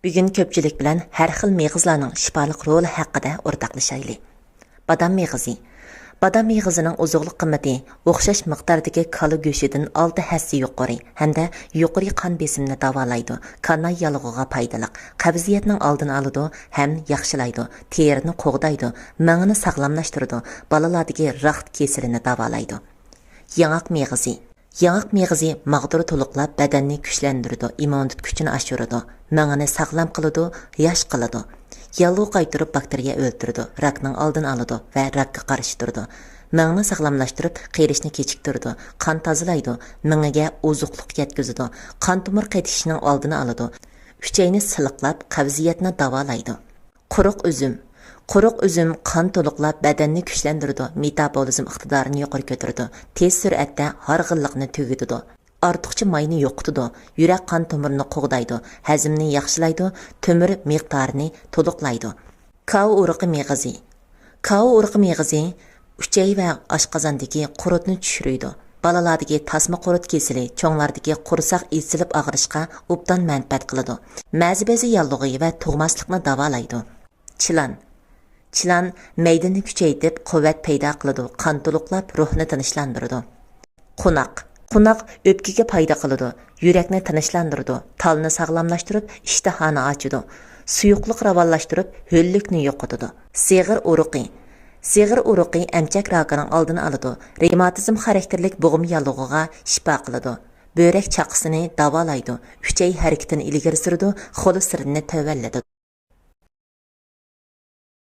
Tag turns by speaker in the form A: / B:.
A: Bugun ko'pchilik bilan har xil meg'izlarning shifoliq roli haqida o'rtoqlashayli. Badam meg'izi. Badam meg'izining oziqlik qimmati o'xshash miqdordagi kala go'shidan 6 hassa yuqori hamda yuqori qon besimini davolaydi. Qon yallig'iga foydali, qabziyatning oldini oladi ham yaxshilaydi, terini qo'g'daydi, mangini saqlamlashtiradi, bolalardagi raxt kasalini davolaydi. Yangaq meg'izi. Yangaq meg'izi mag'duri to'liqlab badanni kuchlantiradi, immunitet kuchini oshiradi, mangini saqlam qiladi, yosh qiladi. Yalluq qaytirib bakteriya o'ldiradi, rakning oldini oladi va rakka qarshi turadi. Mangni saqlamlashtirib, qerishni kechiktiradi, qon tozalaydi, mangiga ozuqlik yetkazadi, qon tomir qaytishining oldini oladi. Uchayni siliqlab, qabziyatni davolaydi. Quruq uzum. Quruq uzum qon to'liqlab badanni kuchlantiradi, metabolizm iqtidorini yuqori ko'taradi, tez sur'atda horg'inlikni tugatadi. Ortiqcha mayni yo'qotadi, yurak qon tomirini qo'g'daydi, hazmni yaxshilaydi, tomir miqdorini to'liqlaydi. Kao urug'i meg'izi. Kao urug'i meg'izi uchay va oshqozondagi qurutni tushiradi. Balalardagi tasma qurut kesili, cho'nglardagi qursoq esilib og'rishga obdan manfaat qiladi. Ma'zi bezi yallig'i va tug'maslikni davolaydi. Chilan. Chilan maydani kuchaytirib, quvvat paydo qiladi, qon to'liqlab, ruhni tinchlantiradi. Qunaq. Qunaq o'pkaga foyda qiladi, yurakni tinchlantiradi, talni sog'lomlashtirib, ishtahani ochadi, suyuqlik ravonlashtirib, ho'llikni yo'qotadi. Sig'ir urug'i. Sig'ir urug'i amchak rakining oldini oladi, revmatizm xarakterlik bo'g'im yallig'iga shifo qiladi, böbrek chaqisini davolaydi, uchay harakatini ilgari suradi, xolesterinni tavalladi.